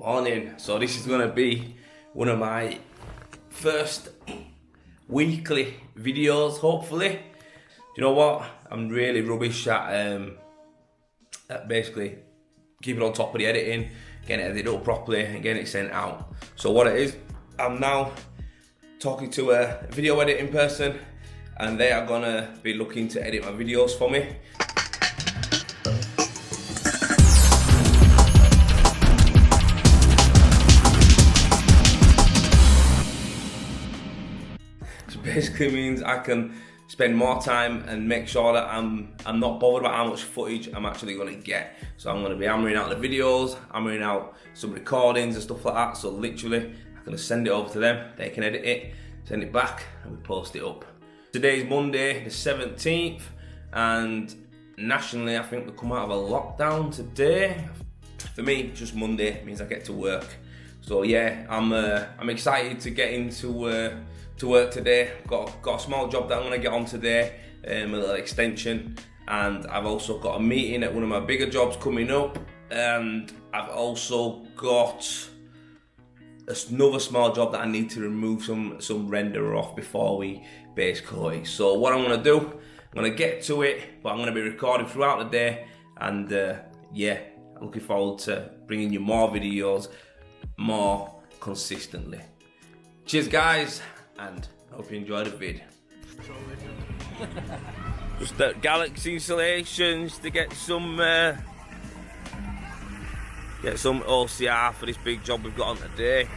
Morning. So this is gonna be one of my first weekly videos, hopefully. Do you know what? I'm really rubbish at basically keeping on top of the editing, getting it edited up properly and getting it sent out. So what it is, I'm now talking to a video editing person and they are gonna be looking to edit my videos for me. Basically means I can spend more time and make sure that I'm not bothered about how much footage I'm actually going to get. So I'm going to be hammering out the videos, hammering out some recordings and stuff like that. So literally I'm going to send it over to them, they can edit it, send it back and we post it up. Today's Monday the 17th and nationally I think we come out of a lockdown today. For me just Monday, it means I get to work. So yeah, I'm excited to get into work today. Got a small job that I'm gonna get on today, a little extension, and I've also got a meeting at one of my bigger jobs coming up, and I've also got another small job that I need to remove some renderer off before we base coat it. So what I'm gonna do, I'm gonna get to it, but I'm gonna be recording throughout the day, and yeah, I'm looking forward to bringing you more videos more consistently. Cheers guys, and I hope you enjoy the vid. Just at Galaxy Installations to get some OCR for this big job we've got on today.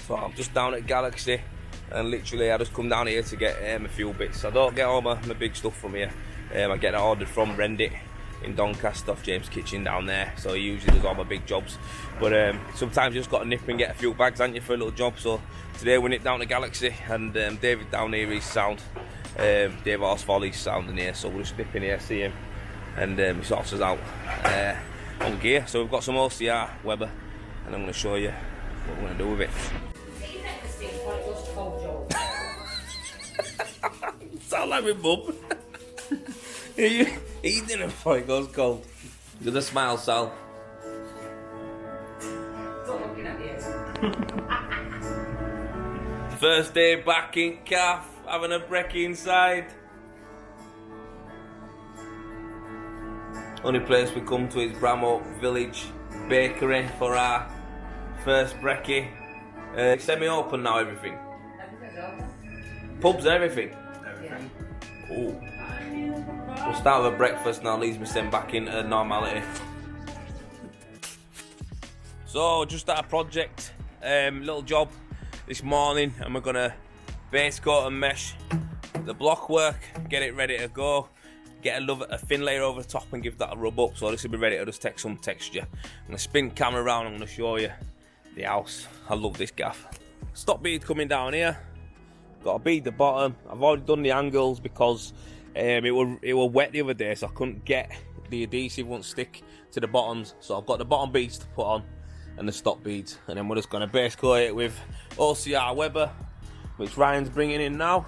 So I'm just down at Galaxy and literally I just come down here to get a few bits. I don't get all my big stuff from here. I get it ordered from RenderVate in Doncaster off James' Kitchen down there, so he usually does all my big jobs, but sometimes you just got to nip and get a few bags, haven't you, for a little job. So today we nipped down to Galaxy and David down here, he's sound, Dave Horsfall, he's sound in here, so we'll just nip in here, see him, and he sorts us out on gear. So we've got some OCR Weber and I'm going to show you what we're going to do with it. Sound like my mum. He's in it before it goes cold. Give a smile, Sal. Stop looking at you. First day back in Calf, having a brekkie inside. Only place we come to is Bramhope Village Bakery for our first brekkie. Semi-open now, everything. Everything's open. Pubs, everything. Everything. Yeah. Ooh. We'll start with a breakfast now, leaves me sent back into normality. So just at a project, little job this morning, and we're gonna base coat and mesh the block work, get it ready to go, get a thin layer over the top and give that a rub up. So this will be ready to just take some texture. I'm gonna spin camera around, I'm gonna show you the house. I love this gaff. Stop bead coming down here, got to bead the bottom. I've already done the angles because it were wet the other day, so I couldn't get the adhesive, won't stick to the bottoms. So I've got the bottom beads to put on and the stop beads, and then we're just going to base coat it with OCR Weber, which Ryan's bringing in now.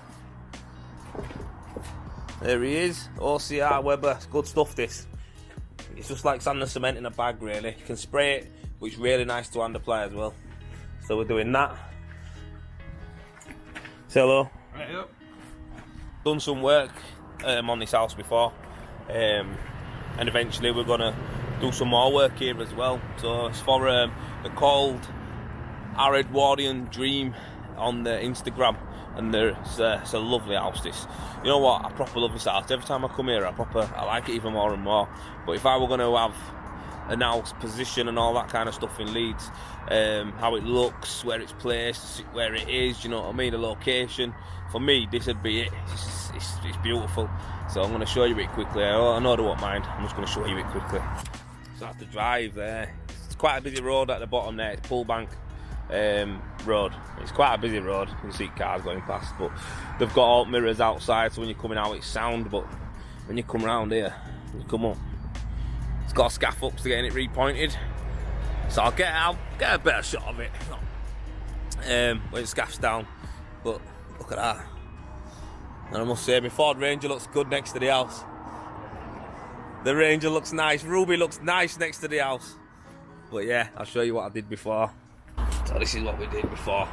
There he is, OCR Weber. It's good stuff, this. It's just like sand and cement in a bag, really. You can spray it, but it's really nice to hand apply as well. So we're doing that. Say hello. Right up. Done some work on this house before, and eventually we're gonna do some more work here as well. So it's for the called Edwardian Dream on the Instagram, and it's a lovely house. This, you know what, I proper love this house. Every time I come here, I like it even more and more. But if I were going to have an house position and all that kind of stuff in Leeds, how it looks, where it's placed, where it is, you know what I mean, the location, for me this would be it. It's beautiful. So I'm going to show you it quickly. I know they won't mind, I'm just going to show you it quickly. So I have to drive there. It's quite a busy road at the bottom there. It's Pullbank road. It's quite a busy road. You can see cars going past, but they've got alt mirrors outside, so when you're coming out it's sound, but when you come round here, you come up, it's got scaff ups to getting it repointed. So I'll get a better shot of it when it scaff's down. But look at that. And I must say, my Ford Ranger looks good next to the house. The Ranger looks nice. Ruby looks nice next to the house. But yeah, I'll show you what I did before. So this is what we did before.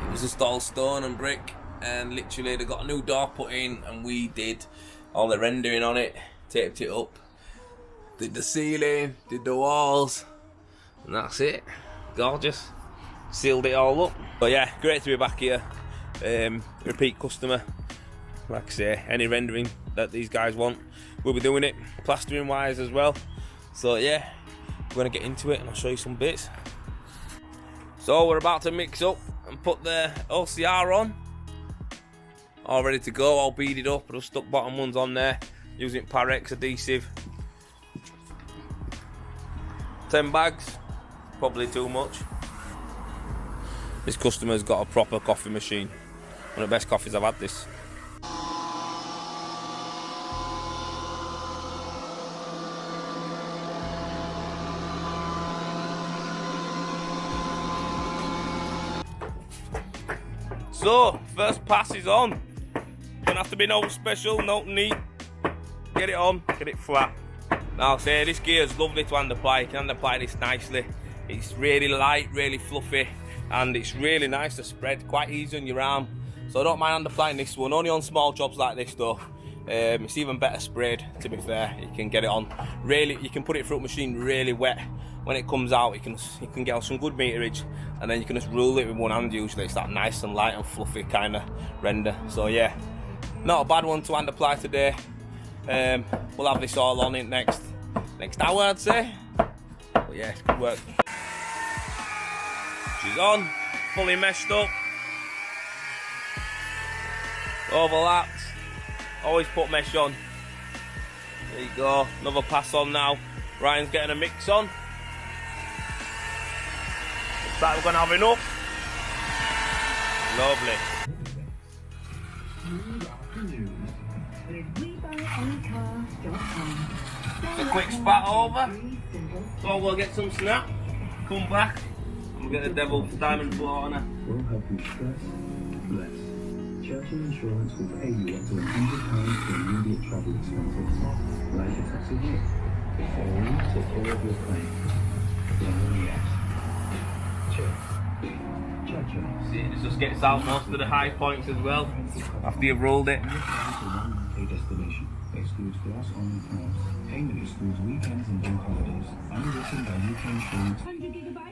It was just all stone and brick, and literally they got a new door put in, and we did all the rendering on it, taped it up, did the ceiling, did the walls, and that's it. Gorgeous. Sealed it all up. But yeah, great to be back here. Repeat customer. Like I say, any rendering that these guys want, we'll be doing it, plastering wise as well. So yeah, we're gonna get into it and I'll show you some bits. So we're about to mix up and put the OCR on. All ready to go, all beaded up. I just stuck bottom ones on there using Parex adhesive. 10 bags, probably too much. This customer's got a proper coffee machine. One of the best coffees I've had this. So, first pass is on. Don't have to be no special, no neat. Get it on, get it flat. Now, say this gear is lovely to hand apply. You can hand apply this nicely. It's really light, really fluffy, and it's really nice to spread, quite easy on your arm. So I don't mind hand applying this one, only on small jobs like this though. It's even better sprayed, to be fair. You can get it on really, you can put it through a machine really wet. When it comes out, you can get some good meterage, and then you can just rule it with one hand usually. It's that nice and light and fluffy kind of render. So yeah, not a bad one to hand apply today. We'll have this all on it next hour, I'd say. But yeah, it's good work. She's on, fully meshed up. Overlapped. Always put mesh on. There you go, another pass on now. Ryan's getting a mix on. Looks like we're gonna have enough. Lovely. It's a quick spat over. So we'll get some snap, come back, and we'll get the Devil Diamond floor on her. We'll help you stress less. Churchill Insurance will pay you up to £100 for immediate travel expenses, like a taxi here, or take care of your claim. Churchill. See, it just gets out most of the high points as well, after you've rolled it. A destination excludes glass only cars. Payment excludes weekends and bank holidays. Underwritten by UK Insurance.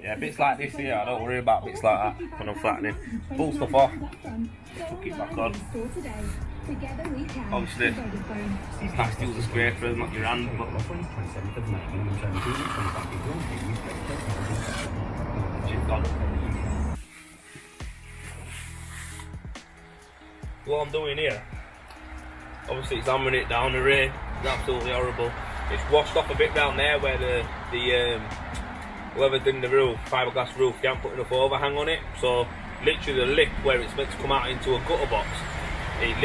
Yeah, bits like this here, I don't worry about bits like that when I'm flattening. Pull stuff off, chuck it back on. Obviously, you can't steal the scraper, not your hand, but she's gone. What I'm doing here, obviously it's hammering it down, the rain, it's absolutely horrible. It's washed off a bit down there where whoever's done the roof, fiberglass roof, they haven't put enough overhang on it. So literally the lip where it's meant to come out into a gutter box, it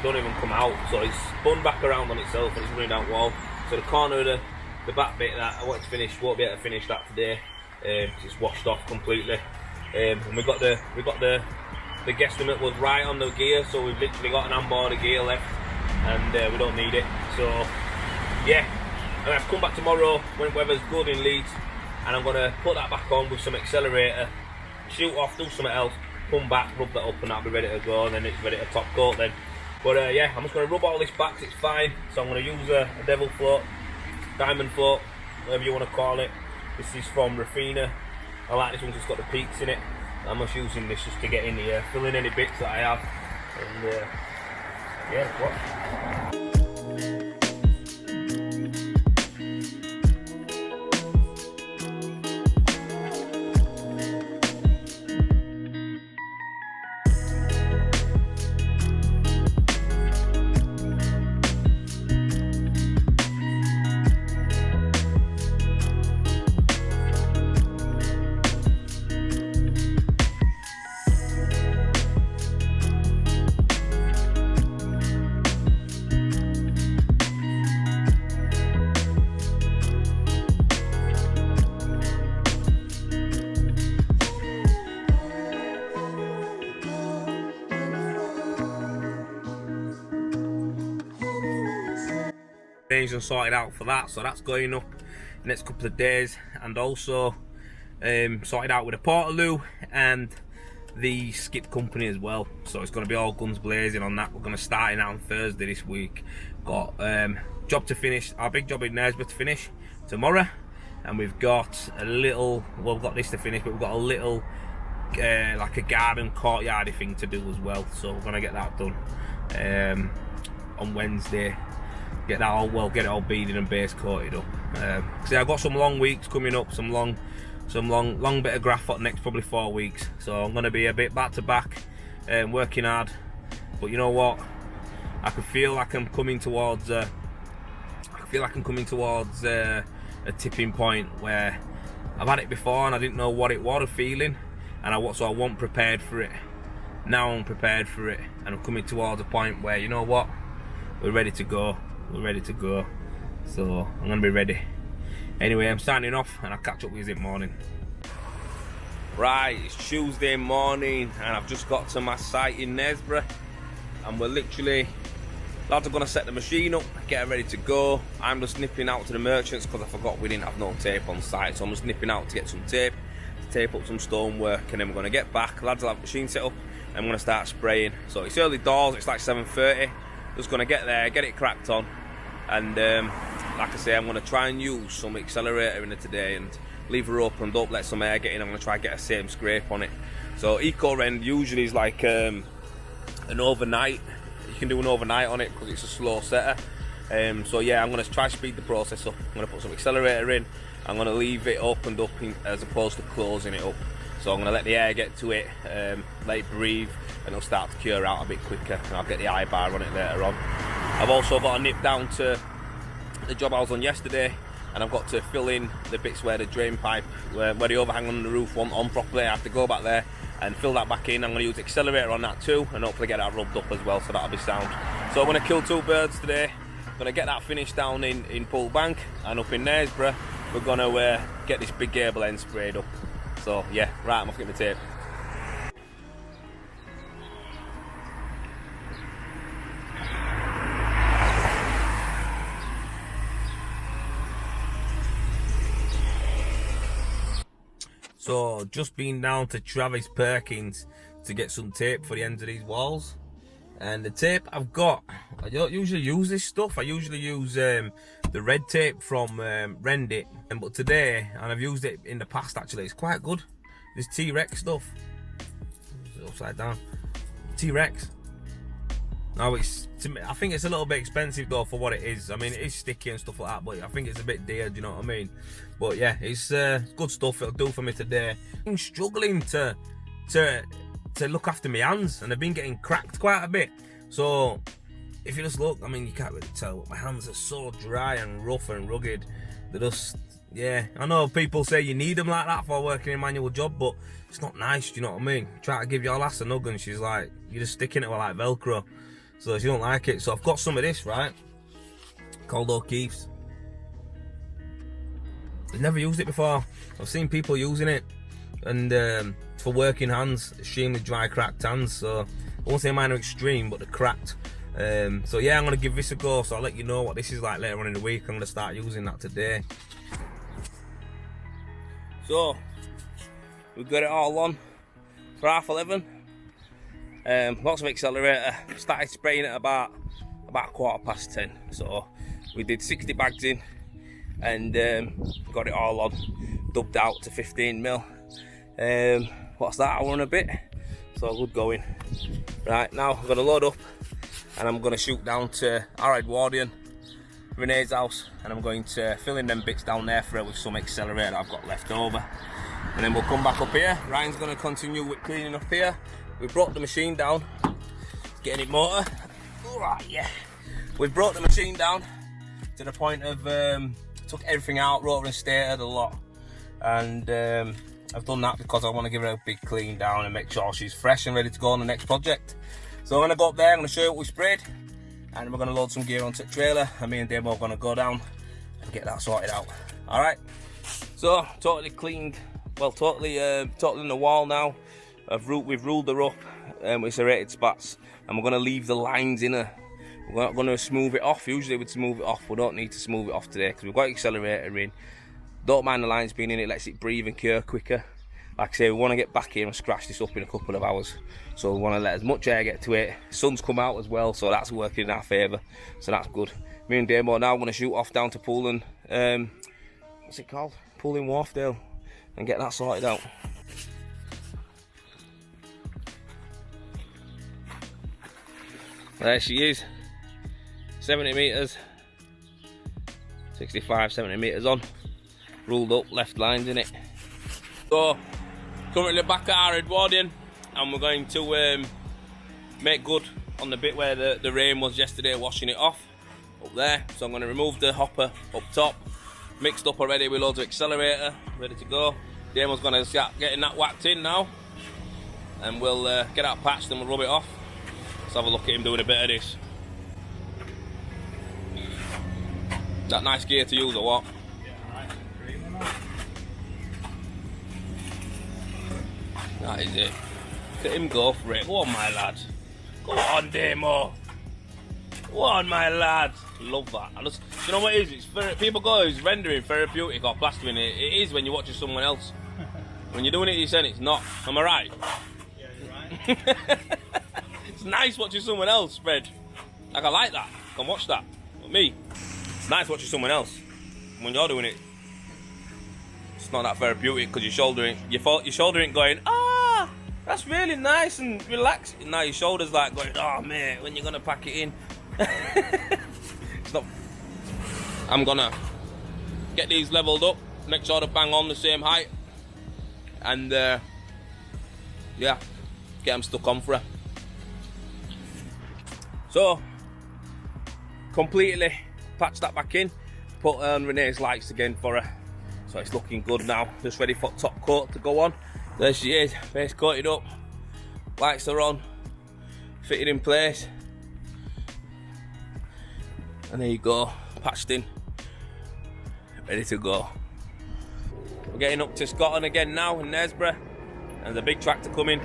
don't even come out. So it's spun back around on itself and it's running down wall. So the corner of the back bit that I want to finish, won't be able to finish that today. It's washed off completely. And we got the guesstimate was right on the gear, so we've literally got an onboard gear left, and we don't need it. So yeah, I'm gonna have to come back tomorrow when weather's good in Leeds, and I'm gonna put that back on with some accelerator, shoot off, do something else, come back, rub that up, and that'll be ready to go, and then it's ready to top coat then. But yeah, I'm just gonna rub all this back, it's fine. So I'm gonna use a devil float, diamond float, whatever you want to call it. This is from Rafina. I like this one, it's got the peaks in it. I'm just using this just to get in here, fill in any bits that I have, and yeah, what? arranged and sorted out for that, so that's going up the next couple of days. And also sorted out with a Portaloo and the skip company as well, so it's going to be all guns blazing on that. We're going to start it on Thursday this week. Got job to finish, our big job in Knaresborough to finish tomorrow, and we've got a little, well, we've got this to finish, but we've got a little like a garden courtyardy thing to do as well, so we're going to get that done on Wednesday. Get that all, well, get it all beaded and base coated up. So I've got some long weeks coming up, some long bit of graph for the next probably 4 weeks, so I'm going to be a bit back to back, working hard. But you know what, I can feel like I'm coming towards a tipping point where I've had it before and I didn't know what it was, a feeling, and I wasn't prepared for it. Now I'm prepared for it, and I'm coming towards a point where, you know what, we're ready to go, so I'm going to be ready. Anyway, I'm signing off, and I'll catch up with you in the morning. Right, it's Tuesday morning, and I've just got to my site in Knaresborough, and we're literally, lads are going to set the machine up, get it ready to go. I'm just nipping out to the merchants because I forgot we didn't have no tape on site, so I'm just nipping out to get some tape, to tape up some stonework, and then we're going to get back. Lads will have the machine set up, and I'm going to start spraying. So it's early doors, it's like 7:30. Just going to get there, get it cracked on, and like I say, I'm going to try and use some accelerator in it today and leave her opened up, let some air get in. I'm going to try and get a same scrape on it. So Eco Rend usually is like an overnight. You can do an overnight on it because it's a slow setter. So yeah, I'm going to try to speed the process up. I'm going to put some accelerator in. I'm going to leave it opened up as opposed to closing it up. So I'm going to let the air get to it, let it breathe, and it'll start to cure out a bit quicker, and I'll get the eye bar on it later on. I've also got to nip down to the job I was on yesterday, and I've got to fill in the bits where the drain pipe, where the overhang on the roof wasn't on properly. I have to go back there and fill that back in. I'm going to use the accelerator on that too, and hopefully get that rubbed up as well, so that'll be sound. So I'm going to kill 2 birds today. I'm going to get that finished down in Pool Bank, and up in Knaresborough we're going to get this big gable end sprayed up. So yeah, right, I'm off to get the tape. So just been down to Travis Perkins to get some tape for the ends of these walls, and the tape I've got, I don't usually use this stuff. I usually use the red tape from RenderVate, but today, and I've used it in the past actually, it's quite good. This T-Rex stuff, it's upside down, T-Rex. Now I think it's a little bit expensive though for what it is. I mean, it is sticky and stuff like that, but I think it's a bit dear, do you know what I mean? But yeah, it's good stuff, it'll do for me today. I'm struggling to look after my hands, and I've been getting cracked quite a bit. So if you just look, I mean, you can't really tell, my hands are so dry and rough and rugged. They're just, yeah, I know people say you need them like that for working a manual job, but it's not nice, do you know what I mean? Try to give your lass a nug and she's like, you're just sticking it with like Velcro. So she don't like it. So I've got some of this, right, called O'Keefe's. I've never used it before. I've seen people using it, and for working hands, extremely dry, cracked hands. So I won't say mine are extreme, but they're cracked. So yeah, I'm gonna give this a go. So I'll let you know what this is like later on in the week. I'm gonna start using that today. So we've got it all on for 11:30. Lots of accelerator. Started spraying at about 10:15. So we did 60 bags in, and got it all on, dubbed out to 15mm. What's that, hour and a bit? So good going. Right, now I'm gonna load up, and I'm gonna shoot down to our Edwardian, Renee's house, and I'm going to fill in them bits down there for her with some accelerator that I've got left over, and then we'll come back up here. Ryan's gonna continue with cleaning up here. We brought the machine down, getting it motor. Alright, yeah. We've brought the machine down to the point of took everything out, rotor and stator, the lot, and I've done that because I want to give her a big clean down and make sure she's fresh and ready to go on the next project. So I'm going to go up there, I'm going to show you what we sprayed, and we're going to load some gear onto the trailer, and me and Demo are going to go down and get that sorted out. Alright, so totally cleaned, well, totally in the wall now. We've ruled her up with serrated spats, and we're going to leave the lines in her We're not going to smooth it off. Usually we'd smooth it off. We don't need to smooth it off today because we've got accelerator in. Don't mind the lines being in, it lets it breathe and cure quicker. Like I say, we want to get back here and scratch this up in a couple of hours. So we want to let as much air get to it. Sun's come out as well, so that's working in our favour. So that's good. Me and Damo now going to shoot off down to Poole and, what's it called? Poole in Wharfdale, and get that sorted out. There she is. 70 metres. 65, 70 metres on. Ruled up, left lines in it. So, currently back at our Edwardian, and we're going to make good on the bit where the rain was yesterday, washing it off up there. So I'm going to remove the hopper up top, mixed up already with loads of accelerator, ready to go. Damon's going to start getting that whacked in now, and we'll get that patched and we'll rub it off. Let's have a look at him doing a bit of this. That nice gear to use or what? That is it. Look at him go for it. Go on, my lad. Go on, Damo. Go on, my lad. Love that. You know what it is? People go, it's rendering, therapeutic or plastering. It is when you're watching someone else. When you're doing it yourself, it's not. Am I right? Yeah, you're right. It's nice watching someone else, Fred. Like, I like that. I can watch that. But me, it's nice watching someone else. When you're doing it, it's not that therapeutic because you're shouldering. Your shoulder ain't going, ah, that's really nice and relaxed. Now your shoulder's like going, oh mate, when you're gonna pack it in? It's not. I'm gonna get these leveled up, make sure to bang on the same height, and yeah, get them stuck on for her. So, completely patch that back in, put Renee's lights again for her. So it's looking good now, just ready for top coat to go on. There she is, base coated up, lights are on, fitted in place. And there you go, patched in, ready to go. We're getting up to Scotland again now in Knaresborough, and there's a big tractor coming.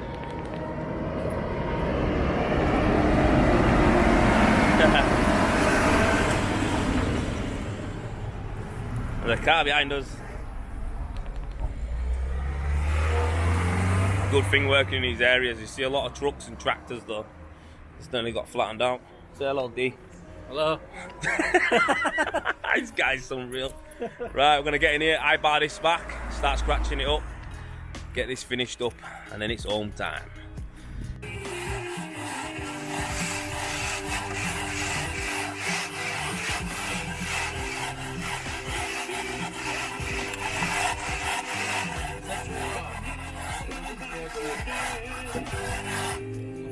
There's a car behind us. Good thing working in these areas. You see a lot of trucks and tractors though. It's nearly got flattened out. Say hello, D. Hello. This guy's unreal. Right, we're gonna get in here, eye-bar this back, start scratching it up, get this finished up, and then it's home time.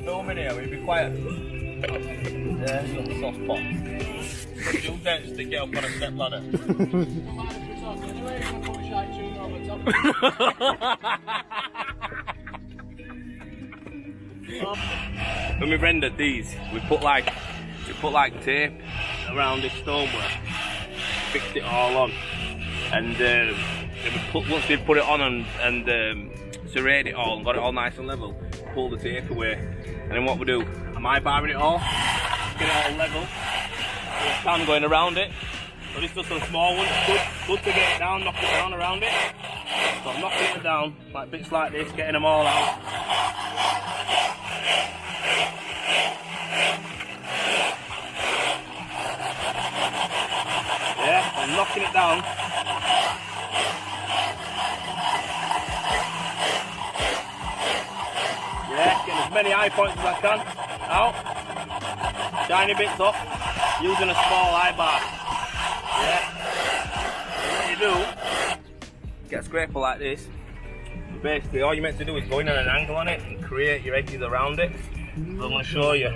Filming here, will you be quiet? Yeah, you've got the soft pot. You dance to get up on a step ladder. When we rendered these, we put like tape around this stonework, fixed it all on, and once we put it on and serrated it all and got it all nice and level, pull the tape away, and then what we do, am I barring it all, get it all level, with a fan going around it. So this is just a small one, it's good to get it down, knock it down around it. So I'm knocking it down, like bits like this, getting them all out. Yeah, I'm knocking it down. Yeah, getting as many eye points as I can out. Shiny bits up, using a small eye bar. Yeah. What you do, get a scraper like this. Basically, all you're meant to do is go in at an angle on it and create your edges around it. So I'm going to show you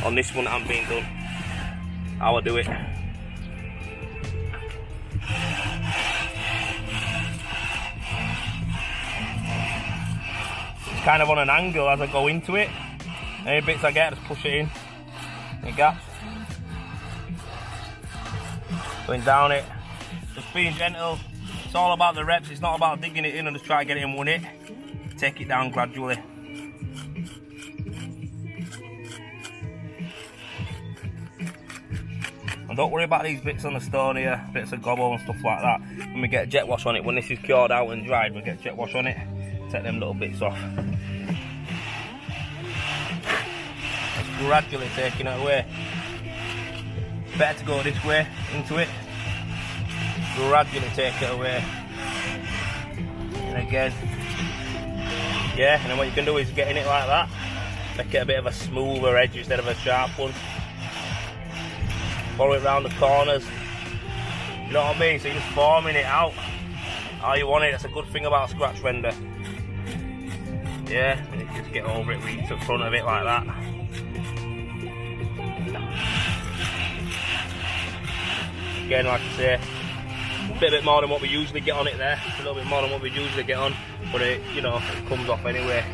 on this one that hasn't been done how I do it. It's kind of on an angle as I go into it. Any bits I get, just push it in. Any gaps. Going down it. Just being gentle. It's all about the reps. It's not about digging it in and just try to get it in one hit. Take it down gradually. And don't worry about these bits on the stone here, bits of gobble and stuff like that. When we get jet wash on it, when this is cured out and dried, we get jet wash on it, take them little bits off. It's gradually taking it away. Better to go this way into it, gradually take it away. And again, yeah, and then what you can do is get in it like that, make it a bit of a smoother edge instead of a sharp one. Follow it round the corners, you know what I mean? So you're just forming it out how you want it. That's a good thing about a scratch render. Yeah, and you just get over it, reach to the front of it like that. Again, like I say, a bit more than what we usually get on it there. A little bit more than what we usually get on, but it, you know, it comes off anyway.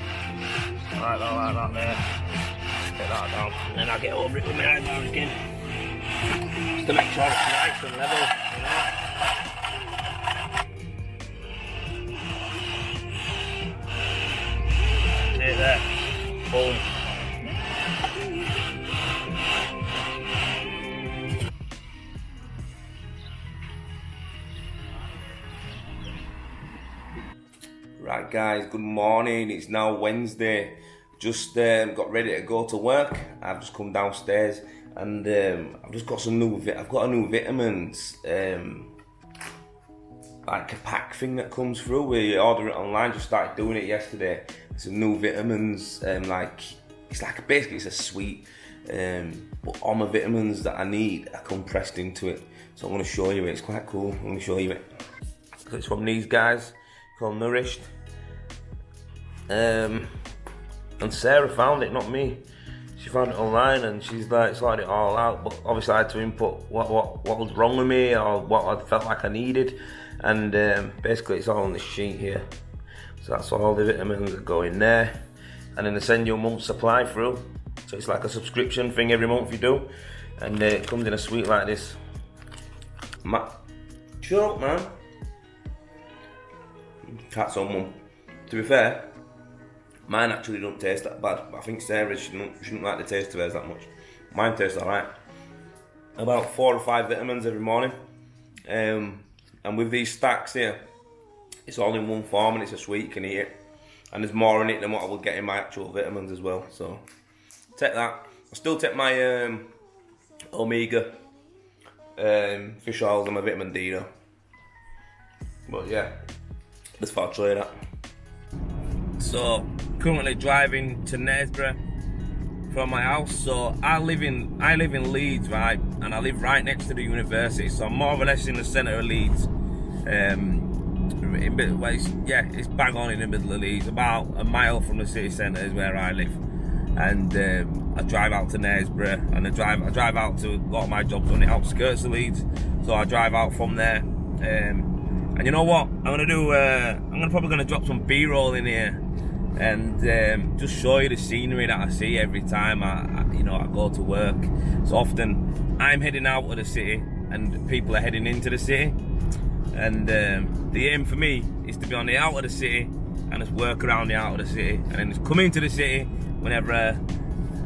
Like that there. Take that down, and then I get over it with my eyebrows again, just to make sure it's nice and level, you know. See it there. Boom. Right guys, good morning. It's now Wednesday. Just got ready to go to work. I've just come downstairs and I've just got some new. I've got a new vitamins like a pack thing that comes through where you order it online. Just started doing it yesterday. Some new vitamins, like it's like basically it's a sweet, but all my vitamins that I need are compressed into it. So I'm going to show you it. It's quite cool. I'm going to show you it. So it's from these guys called Nourished. And Sarah found it, not me. She found it online and she's like sorted it all out. But obviously I had to input what was wrong with me or what I felt like I needed. And basically it's all on this sheet here. So that's all the vitamins that go in there. And then they send you a month's supply through. So it's like a subscription thing every month you do. And it comes in a suite like this. Shut up, man. Cat someone. To be fair, mine actually don't taste that bad. I think Sarah shouldn't like the taste of hers that much. Mine tastes alright. About 4 or 5 vitamins every morning. And with these stacks here, it's all in one form and it's a sweet, you can eat it. And there's more in it than what I would get in my actual vitamins as well. So take that. I still take my omega fish oils and my vitamin D though. But yeah, let's start trying that. So currently driving to Knaresborough from my house. So I live in Leeds, right, and I live right next to the university. So I'm more or less in the centre of Leeds. It's bang on in the middle of Leeds. About a mile from the city centre is where I live. And I drive out to Knaresborough, and I drive out to a lot of my jobs on the outskirts of Leeds. So I drive out from there. And you know what? I'm probably gonna drop some B-roll in here and just show you the scenery that I see every time I go to work. So often I'm heading out of the city and people are heading into the city. And the aim for me is to be on the out of the city and just work around the out of the city, and then just come into the city whenever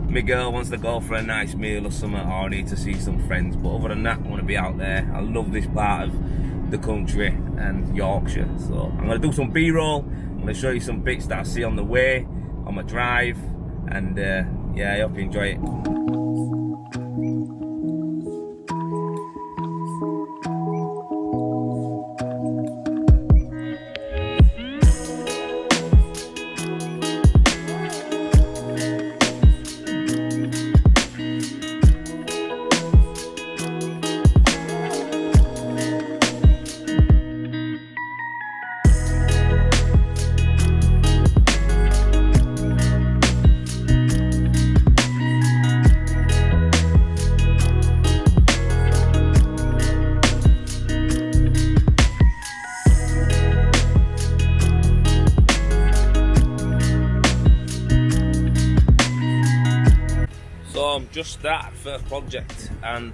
my girl wants to go for a nice meal or something, or I need to see some friends. But other than that, I want to be out there. I love this part of the country and Yorkshire. So I'm going to do some B-roll. I'm going to show you some bits that I see on the way, on my drive, and yeah, I hope you enjoy it. So I'm just started first project and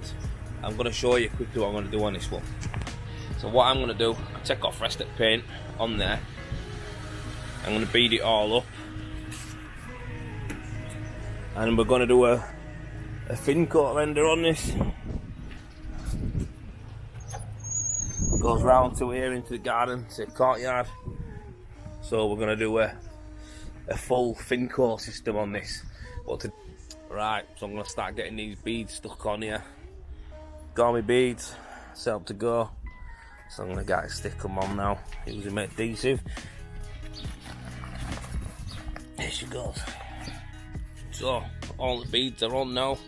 I'm going to show you quickly what I'm going to do on this one. So what I'm going to do, I take off rest of paint on there. I'm going to bead it all up. And we're going to do a thin coat render on this. goes round to here into the garden, to the courtyard. So we're gonna do a full fin coat system on this. Right, so I'm gonna start getting these beads stuck on here. Got my beads set up to go. So I'm gonna get stick them on now using my adhesive. There she goes. So all the beads are on now.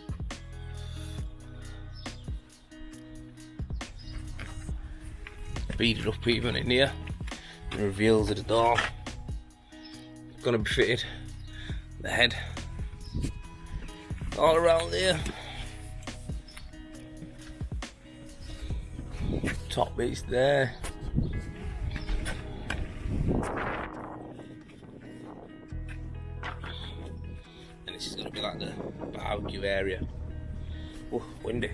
Beaded up even in here. The reveals of the door. Gonna be fitted. The head. All around here. Top bits there. And this is gonna be like the barbecue area. Oh, windy.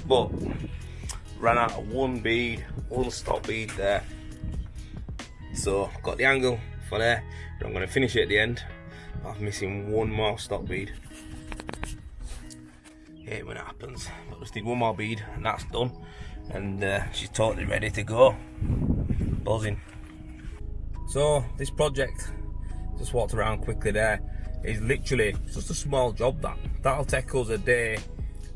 But ran out of one stop bead there. So got the angle for there, but I'm going to finish it at the end. I'm missing one more stop bead. Hate when it happens. But just need one more bead and that's done. And she's totally ready to go. Buzzing. So this project, just walked around quickly there, is literally just a small job that'll take us a day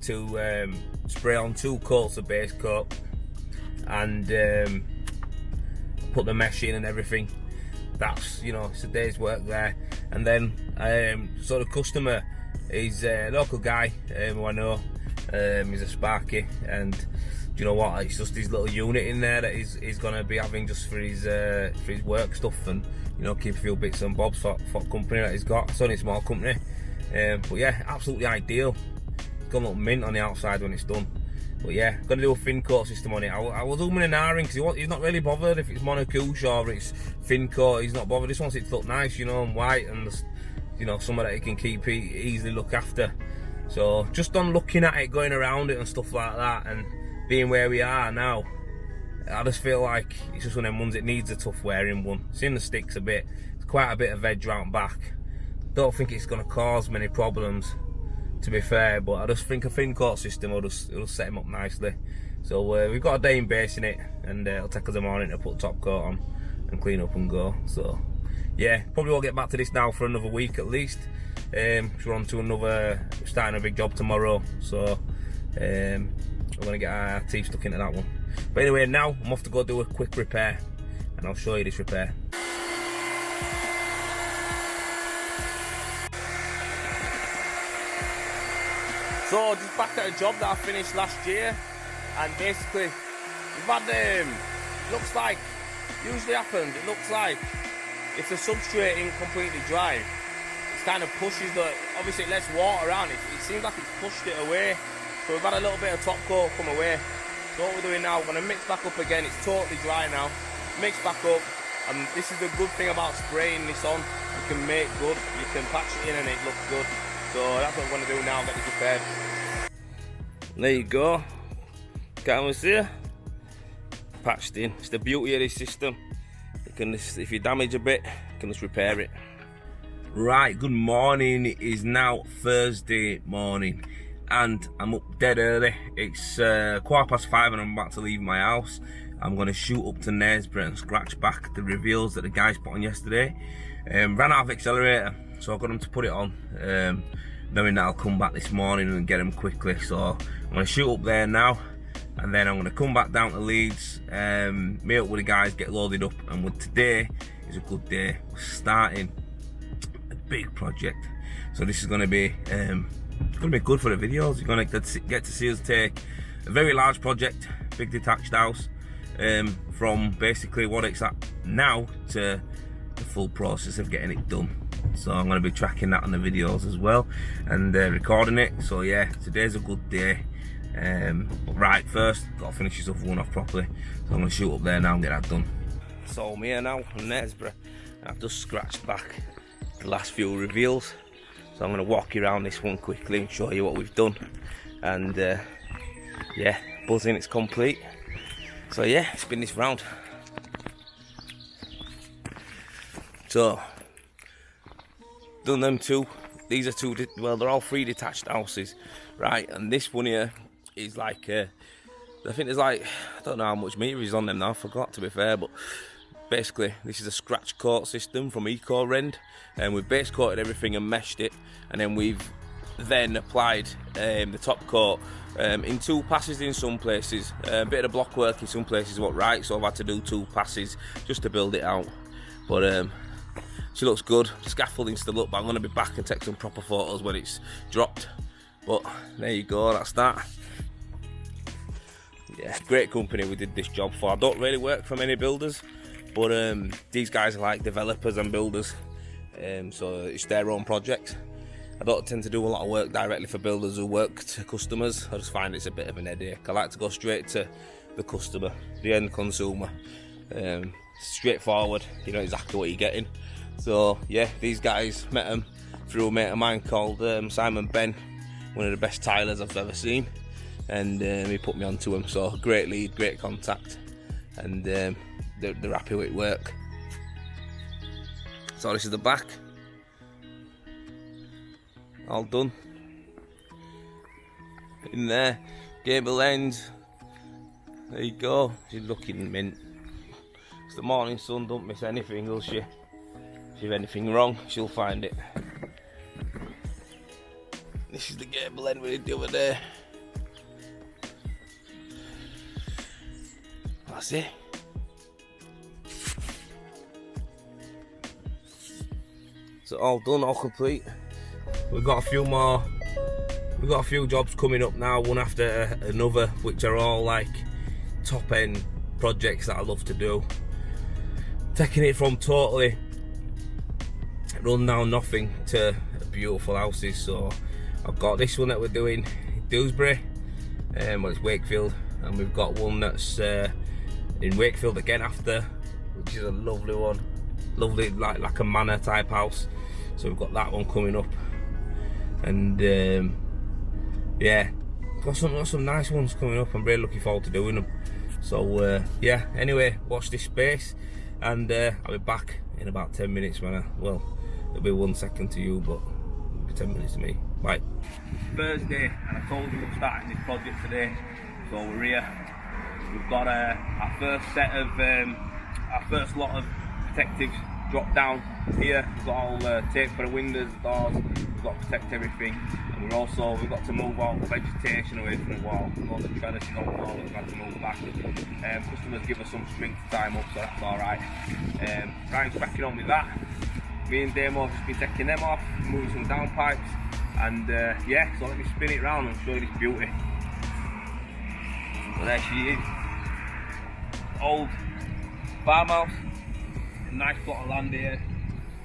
to spray on 2 coats of base coat and put the mesh in and everything. That's, you know, it's a day's work there. And then so the customer is a local guy who I know. He's a Sparky, and do you know what, it's just his little unit in there that he's gonna be having just for his work stuff, and you know, keep a few bits and bobs for company that he's got. It's only a small company, but yeah, absolutely ideal. It's got a little mint on the outside when it's done. But yeah, gonna do a fin coat system on it. I was zooming and ahhing because he's not really bothered if it's monocouche or it's fin coat. He's not bothered. He just wants it to look nice, you know, and white, and just, you know, somewhere that he can keep easily look after. So just on looking at it, going around it and stuff like that, and being where we are now, I just feel like it's just one of them ones that needs a tough wearing one. It's in the sticks a bit. It's quite a bit of edge round back. Don't think it's gonna cause many problems, to be fair, but I just think a fin coat system it'll set him up nicely. So we've got a day in basing it, and it'll take us a morning to put top coat on and clean up and go. So yeah, probably won't get back to this now for another week at least. We're on to starting a big job tomorrow, so we're gonna get our teeth stuck into that one. But anyway, now I'm off to go do a quick repair, and I'll show you this repair. So just back at a job that I finished last year, and basically we've had looks like, usually happens, it looks like if the substrate isn't completely dry, it kind of pushes obviously it lets water around it. It seems like it's pushed it away. So we've had a little bit of top coat come away. So what we're doing now, we're going to mix back up again. It's totally dry now. Mix back up, and this is the good thing about spraying this on. You can make good, you can patch it in and it looks good. So that's what we're going to do now, get this repaired. There you go. Canvas here. Patched in. It's the beauty of this system. You can just, if you damage a bit, you can just repair it. Right, good morning. It is now Thursday morning, and I'm up dead early. It's 5:15 and I'm about to leave my house. I'm going to shoot up to Knaresborough and scratch back the reveals that the guys put on yesterday. Ran out of accelerator, so I got them to put it on, knowing that I'll come back this morning and get them quickly. So I'm going to shoot up there now, and then I'm going to come back down to Leeds, meet up with the guys, get loaded up. And today is a good day. We're starting a big project, so this is going to be it's going to be good for the videos. You're going to get to see us take a very large project, big detached house, from basically what it's at now to the full process of getting it done. So I'm going to be tracking that on the videos as well, and recording it. So yeah, today's a good day. But right, first got to finish this other one off properly, so I'm going to shoot up there now and get that done. So I'm here now in Knaresborough, and I've just scratched back the last few reveals. So I'm going to walk you around this one quickly and show you what we've done. And yeah, buzzing, it's complete. So yeah, spin this round. done them two. These are two, well, they're all 3 detached houses, right? And this one here is like, I think there's like, I don't know how much meter is on them now, I forgot to be fair, but basically this is a scratch coat system from Rend, and we've base coated everything and meshed it, and then we've then applied the top coat in 2 passes in some places, a bit of the block work in some places, right, so I've had to do 2 passes just to build it out, but she looks good. Scaffolding's still up, but I'm going to be back and take some proper photos when it's dropped. But there you go, that's that. Yeah, great company we did this job for. I don't really work for many builders, but these guys are like developers and builders, so it's their own project. I don't tend to do a lot of work directly for builders who work to customers. I just find it's a bit of an headache. I like to go straight to the customer, the end consumer. Straightforward, you know exactly what you're getting. So yeah, these guys, met them through a mate of mine called Simon Ben, one of the best tilers I've ever seen, and he put me onto him. So great lead, great contact, and they're happy with work. So this is the back, all done. In there, gable end. There you go. She's looking mint. It's the morning sun, don't miss anything, will she? If anything wrong, she'll find it. This is the gable end we did the other day. That's it. So all done, all complete. We've got a few more. We've got a few jobs coming up now, one after another, which are all like top end projects that I love to do. Taking it from totally run down nothing to beautiful houses. So I've got this one that we're doing in Dewsbury, well, it's Wakefield, and we've got one that's in Wakefield again after, which is a lovely one, lovely like a manor type house. So we've got that one coming up, and yeah, got some nice ones coming up. I'm really looking forward to doing them. So yeah, anyway, watch this space, and I'll be back in about 10 minutes, man. Well, it'll be 1 second to you, but it'll be 10 minutes to me. Bye. Thursday, and I told you we're starting this project today, so we're here. We've got our first set of, our first lot of protectives dropped down here. We've got all tape for the windows, the doors. We've got to protect everything, and we've got to move all the vegetation away from the wall. All the trellises on the wall, we've got to move back. Customers give us some string to time up, so that's all right. Ryan's cracking on with that. Me and Damo have just been taking them off, moving some down pipes, and yeah, so let me spin it round and show you this beauty. So there she is. Old farmhouse, a nice plot of land here,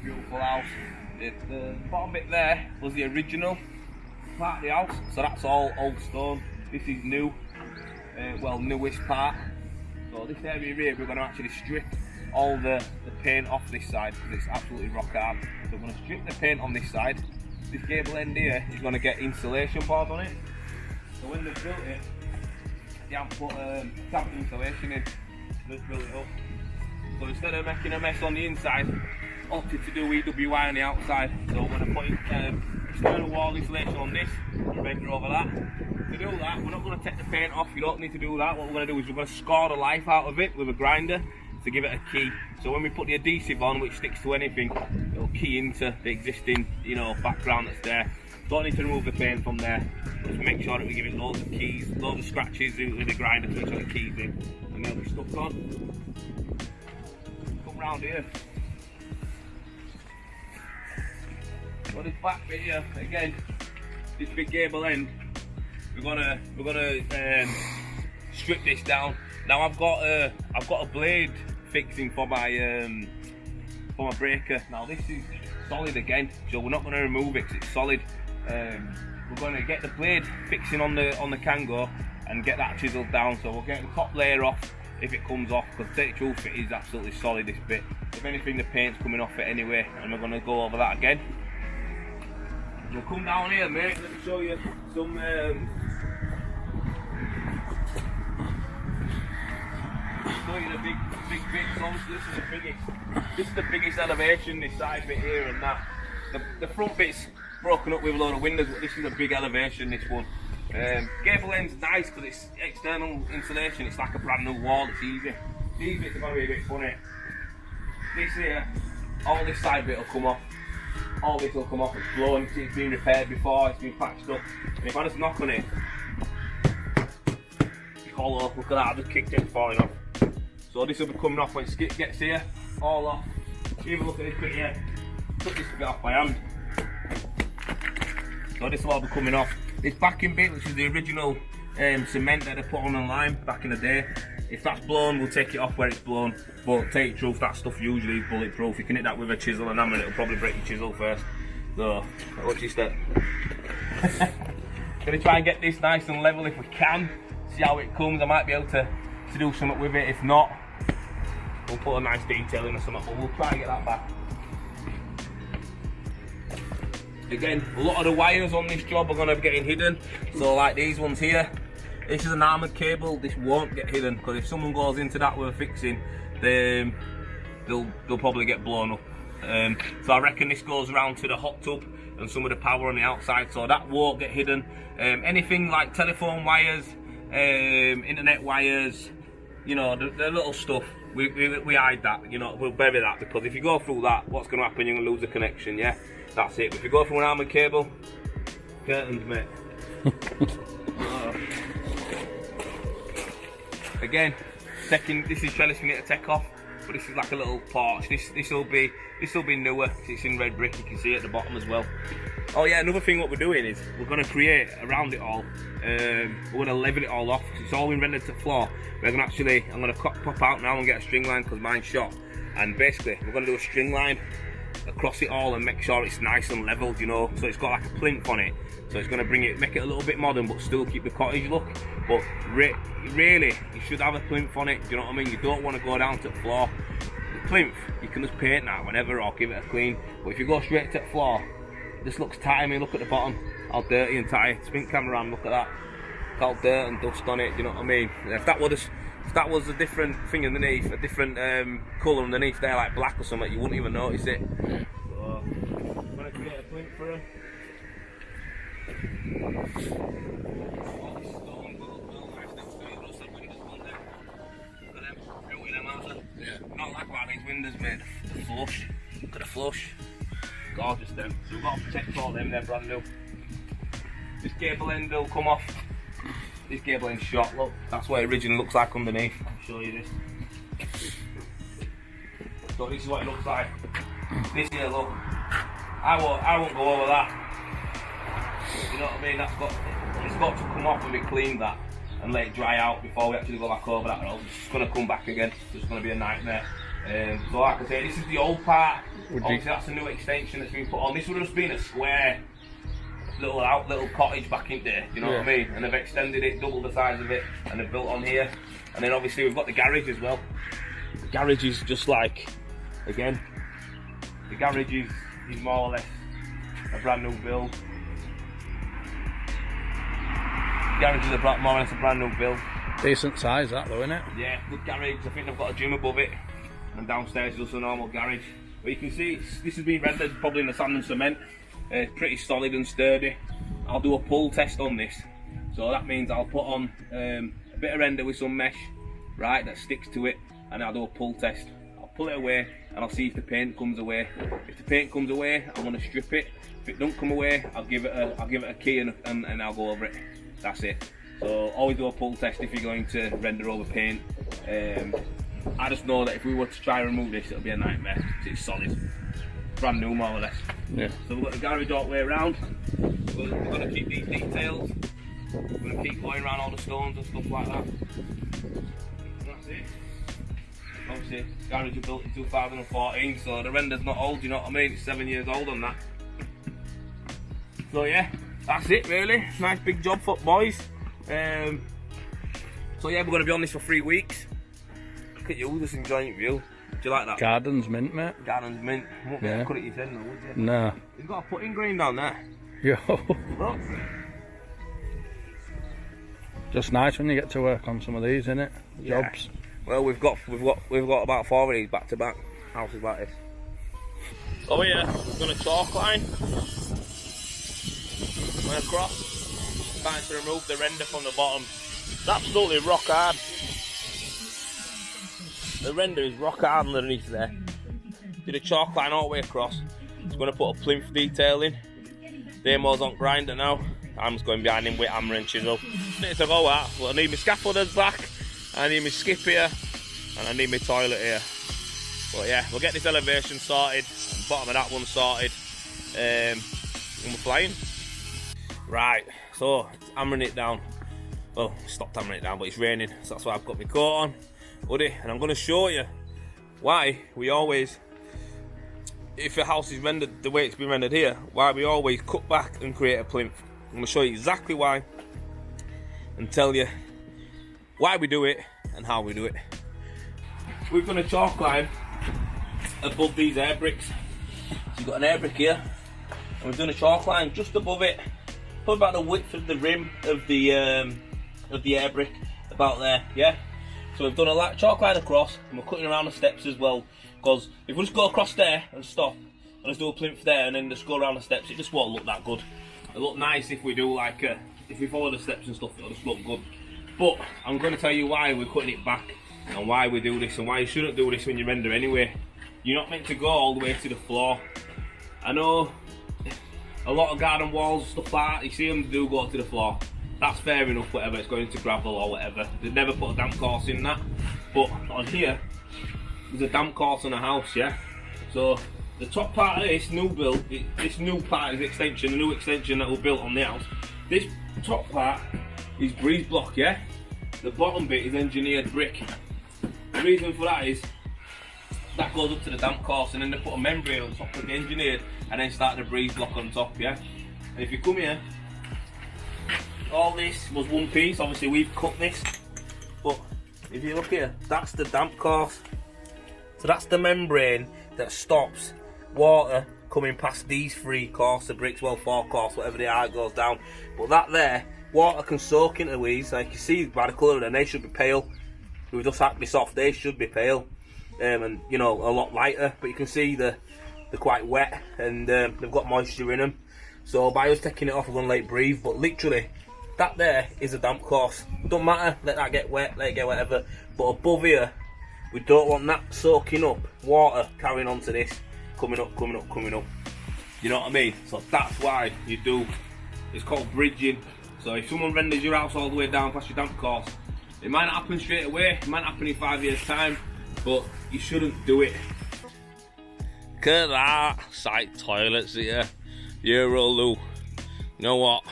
beautiful house. The bottom bit there was the original part of the house, so that's all old stone. This is new, well, newish part. So this area here, we're going to actually strip all the paint off this side because it's absolutely rock hard. So we're going to strip the paint on this side. This gable end here is going to get insulation board on it. So when they've built it, they haven't put damp insulation in. They've built it up. So instead of making a mess on the inside, opted to do EWI on the outside. So we're going to put external wall insulation on this, render over that. To do that, we're not going to take the paint off, you don't need to do that. What we're going to do is we're going to score the life out of it with a grinder to give it a key. So when we put the adhesive on, which sticks to anything, it'll key into the existing, you know, background that's there. Don't need to remove the paint from there. Just make sure that we give it loads of keys, loads of scratches with the grinder to make sure the keys in, and they'll be stuck on. Come round here. So this back bit here, again, this big gable end, we're gonna strip this down. Now I've got a blade fixing for my breaker. Now this is solid again, so we're not going to remove it because it's solid. We're going to get the blade fixing on the Kango and get that chiseled down. So we'll get the top layer off if it comes off, because to tell you the truth, it is absolutely solid, this bit. If anything, the paint's coming off it anyway, and we're going to go over that again. We'll come down here, mate. Let me show you some. Show you the big bits. Obviously, this is the biggest elevation, this side bit here and that. the front bit's broken up with a load of windows, but this is a big elevation, this one. Gable end's nice because it's external insulation, it's like a brand new wall, it's easy. These bits are going to be a bit funny. This here, all this side bit will come off. All this will come off, it's blown, it's been repaired before, it's been patched up. And if I just knock on it, all off, look at that, I just kicked it falling off. So this will be coming off when skip gets here, all off. Even look at this bit here, took this bit off by hand. So this will all be coming off. This backing bit, which is the original cement that they put on and lime back in the day, if that's blown, we'll take it off where it's blown. But take the truth, that stuff usually is bulletproof. You can hit that with a chisel and hammer and it'll probably break your chisel first. So, watch this step. Gonna try and get this nice and level if we can. See how it comes. I might be able to do something with it. If not, we'll put a nice detail in or something, but we'll try and get that back. Again, a lot of the wires on this job are going to be getting hidden. So like these ones here, this is an armoured cable, this won't get hidden, because if someone goes into that with a fixing, then they'll probably get blown up. So I reckon this goes around to the hot tub and some of the power on the outside, so that won't get hidden. Anything like telephone wires, internet wires, you know, the little stuff, we hide that, you know, we'll bury that, because if you go through that, what's going to happen? You're going to lose the connection, yeah? That's it. But if you go through an armoured cable, curtains, mate. Again, this is trellis we need to take off, but this is like a little porch. This will be newer. It's in red brick. You can see it at the bottom as well. Oh yeah, another thing what we're doing is we're going to create around it all. We're going to level it all off. It's all been rendered to floor. We're going to actually, I'm going to pop out now and get a string line because mine's shot. And basically, we're going to do a string line across it all and make sure it's nice and leveled, you know. So it's got like a plinth on it. So it's going to make it a little bit modern, but still keep the cottage look. But really, you should have a plinth on it. Do you know what I mean? You don't want to go down to the floor. The plinth, you can just paint that whenever or give it a clean. But if you go straight to the floor, this looks tight. I mean, look at the bottom, how dirty and tight. Spin camera on, look at that. Look how dirt and dust on it. Do you know what I mean? If that was a different thing underneath, a different colour underneath there, like black or something, you wouldn't even notice it. So, I'm going to create a plinth for him. Not like about these windows, mate. The flush. Look at the flush. Gorgeous them. So we've got to protect all them, they're brand new. This gable end will come off. This gable end's shot, look. That's what it originally looks like underneath. I'll show you this. So this is what it looks like. This here, look. I won't go over that. You know what I mean? It's got to come off and be cleaned, that, and let it dry out before we actually go back over that, or else it's just going to come back again. It's just going to be a nightmare. So like I say, this is the old part. Obviously that's a new extension that's been put on. This would have just been a square little cottage back in there, you know what I mean? And they've extended it, doubled the size of it, and they've built on here. And then obviously we've got the garage as well. The garage is just like, again, the garage is more or less a brand new build. The garage is more or less a brand new build. Decent size that though, isn't it? Yeah, good garage. I think they've got a gym above it, and downstairs is just a normal garage. But you can see this has been rendered probably in the sand and cement. It's pretty solid and sturdy. I'll do a pull test on this. So that means I'll put on a bit of render with some mesh, right, that sticks to it, and I'll do a pull test. I'll pull it away and I'll see if the paint comes away. If the paint comes away, I'm going to strip it. If it don't come away, I'll give it a key and I'll go over it. That's it. So always do a pull test if you're going to render over paint. I just know that if we were to try and remove this, it'll be a nightmare. It's solid, brand new more or less. Yeah. So we've got the garage all the way around. We're going to keep these details. We're going to keep going around all the stones and stuff like that. And that's it. Obviously, the garage was built in 2014, so the render's not old, you know what I mean? It's 7 years old on that. So yeah, that's it really. Nice big job for boys. So yeah, we're going to be on this for 3 weeks. Look at you, just enjoying your view. Do you like that? Garden's mint, mate. Garden's mint. You won't be able to cut it yourself, though, would you? No. You've got a putting green down there. Yo. Look. Just nice when you get to work on some of these, innit? Yeah. Jobs. Well, we've got about 4 of these back to back houses like this. So here, we're going to chalk line. Went across. Trying to remove the render from the bottom. It's absolutely rock hard. The render is rock hard underneath there. Did a chalk line all the way across. It's going to put a plinth detail in. Damo's on grinder now. I'm just going behind him with hammer and chisel. It's a go at, but I need my scaffolders back. I need my skip here. And I need my toilet here. But yeah, we'll get this elevation sorted. And bottom of that one sorted. And we're flying. Right, so hammering it down. Well, stopped hammering it down, but it's raining, so that's why I've got my coat on, hoodie, and I'm going to show you why we always, if a house is rendered the way it's been rendered here, why we always cut back and create a plinth. I'm going to show you exactly why and tell you why we do it and how we do it. We've done a chalk line above these air bricks. So you've got an air brick here, and we've done a chalk line just above it. Probably about the width of the rim of the air brick, about there, yeah? So we've done a chalk line across, and we're cutting around the steps as well, because if we just go across there and stop, and just do a plinth there and then just go around the steps, it just won't look that good. It'll look nice if we do like, if we follow the steps and stuff, it'll just look good. But I'm going to tell you why we're cutting it back, and why we do this, and why you shouldn't do this when you render anyway. You're not meant to go all the way to the floor. I know a lot of garden walls, stuff like that, you see them do go to the floor. That's fair enough, whatever, it's going into gravel or whatever. They've never put a damp course in that. But on here, there's a damp course on a house, yeah? So the top part of this new build, this new part is extension, the new extension that was built on the house. This top part is breeze block, yeah? The bottom bit is engineered brick. The reason for that is that goes up to the damp course, and then they put a membrane on top of the engineered and then start the breeze block on top, yeah? And if you come here, all this was one piece. Obviously we've cut this, but if you look here, that's the damp course. So that's the membrane that stops water coming past these 3 course of bricks, well 4 course, whatever they are, it goes down. But that there, water can soak into these, like you see by the colour of them, they should be pale. If we just have to be soft, they should be pale. And you know, a lot lighter, but you can see they're quite wet, and they've got moisture in them. So by us taking it off, we're going to let it breathe. But literally, that there is a damp course. Don't matter, let that get wet, let it get whatever. But above here, we don't want that soaking up water carrying on to this, coming up, coming up, coming up. You know what I mean? So that's why you do. It's called bridging. So if someone renders your house all the way down past your damp course, it might not happen straight away. It might not happen in 5 years' time. But you shouldn't do it. Look at that, site toilets here, Euroloo. You know what?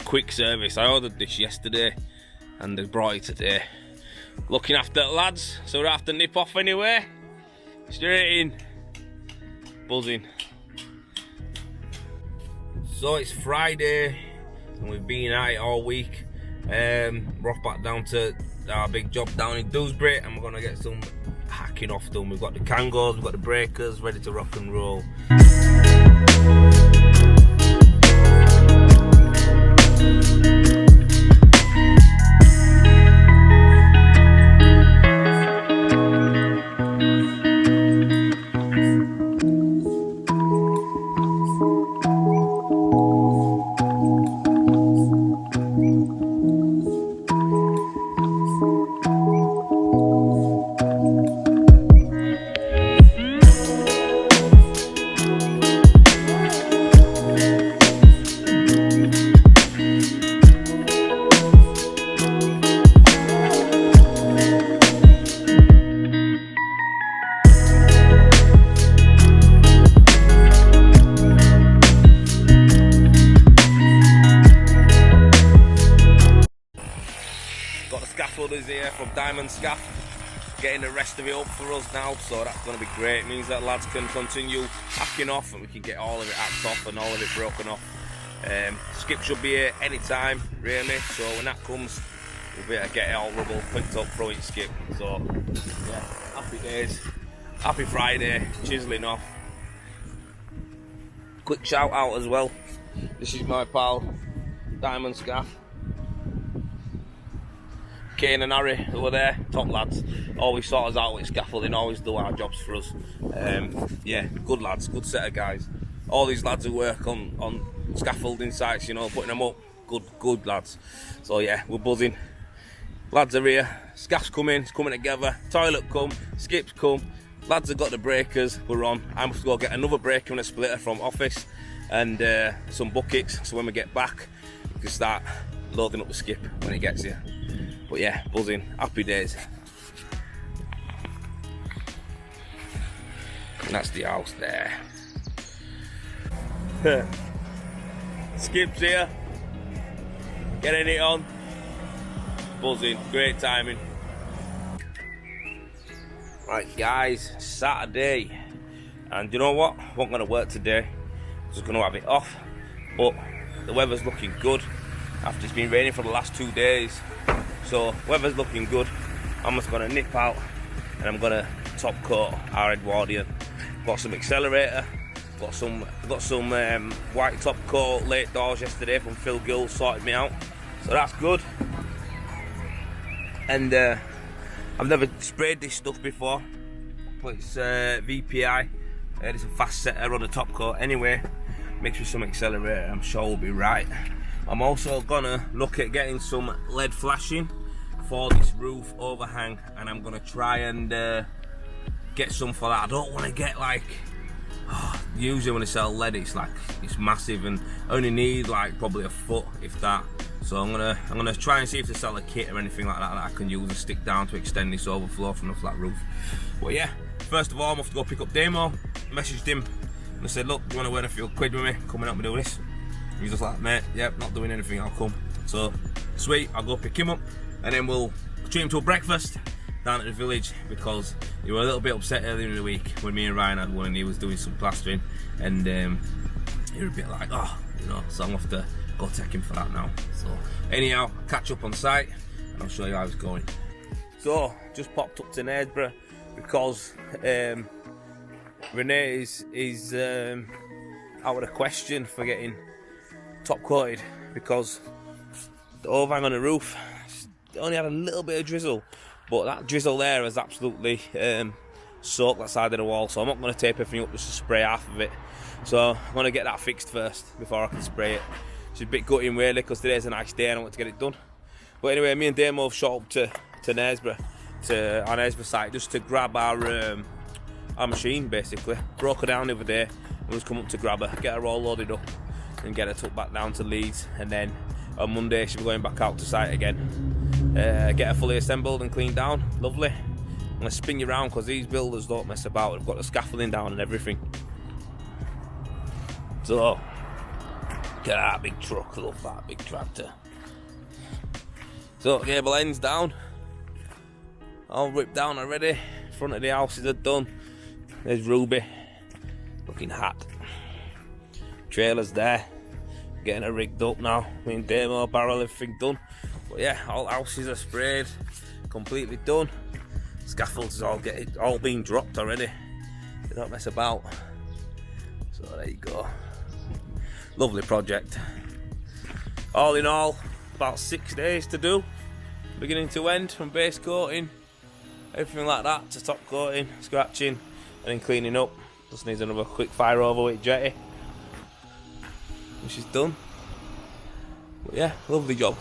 Quick service. I ordered this yesterday, and they brought it today. Looking after the lads, so we don't have to nip off anywhere. Straight in. Buzzing. So it's Friday, and we've been at it all week. We're off back down to our big job down in Dewsbury, and we're gonna get some hacking off done. We've got the Kangos, we've got the breakers ready to rock and roll. Here from Diamond Scaff, getting the rest of it up for us now, so that's going to be great. It means that lads can continue hacking off, and we can get all of it hacked off and all of it broken off. Skip should be here anytime, really, so when that comes, we'll be able to get it all rubble, picked up, throw it skip. So yeah, happy days, happy Friday, chiseling off. Quick shout out as well, this is my pal Diamond Scaff. Kane and Harry over there, top lads, always sort us out with scaffolding, always do our jobs for us. Yeah, good lads, good set of guys. All these lads who work on scaffolding sites, you know, putting them up, good lads. So yeah, we're buzzing. Lads are here, scaff's coming, it's coming together, toilet come, skips come, lads have got the breakers, we're on. I must go get another breaker and a splitter from office and some buckets, so when we get back, we can start loading up the skip when it gets here. But yeah, buzzing, happy days. And that's the house there. Skip's here, getting it on, buzzing, great timing. Right guys, Saturday, and you know what, I wasn't going to work today, just going to have it off, but the weather's looking good after it's been raining for the last 2 days. So weather's looking good. I'm just gonna nip out and I'm gonna top coat our Edwardian. Got some accelerator, got some white top coat late doors yesterday from Phil Gill, sorted me out, so that's good. And I've never sprayed this stuff before, but it's VPI. It's a fast setter on the top coat anyway. Mixed with some accelerator, I'm sure we'll be right. I'm also gonna look at getting some LED flashing for this roof overhang, and I'm gonna try and get some for that. I don't want to get like, usually when I sell LED it's massive and I only need like probably a foot if that. So I'm gonna try and see if they sell a kit or anything like that I can use a stick down to extend this overflow from the flat roof. But yeah, first of all I'm off to go pick up Damo. Messaged him and I said, look, do you want to win a few quid with me? Come and help me do this. He's just like, mate, yep, not doing anything, I'll come. So, sweet, I'll go pick him up and then we'll treat him to a breakfast down at the village, because he was a little bit upset earlier in the week when me and Ryan had one and he was doing some plastering, and he was a bit like, oh, you know, so I'm off to go take him for that now. So, anyhow, I'll catch up on site and I'll show you how it's going. So, just popped up to Knaresborough because Renee is out of the question for getting top coated, because the overhang on the roof only had a little bit of drizzle, but that drizzle there has absolutely soaked that side of the wall, so I'm not going to tape everything up just to spray half of it. So I'm going to get that fixed first before I can spray it. It's a bit gutting really, because today's a nice day and I want to get it done. But anyway, me and Damo have shot up to Knaresborough, to our Knaresborough site, just to grab our machine basically. Broke her down the other day and we've come up to grab her, get her all loaded up and get her took back down to Leeds, and then on Monday she'll be going back out to site again. Get her fully assembled and cleaned down, lovely. I'm going to spin you around because these builders don't mess about, they've got the scaffolding down and everything. So, get that big truck, love that big tractor. So, gable ends down, all ripped down already, front of the houses are done. There's Ruby, looking hot. Trailer's there, getting her rigged up now. Me and Damo, barrel, everything done. But yeah, all houses are sprayed, completely done. Scaffolds all been dropped already. They don't mess about. So there you go. Lovely project. All in all, about 6 days to do, beginning to end, from base coating, everything like that, to top coating, scratching, and then cleaning up. Just needs another quick fire over with jetty, which is done. But yeah, lovely job.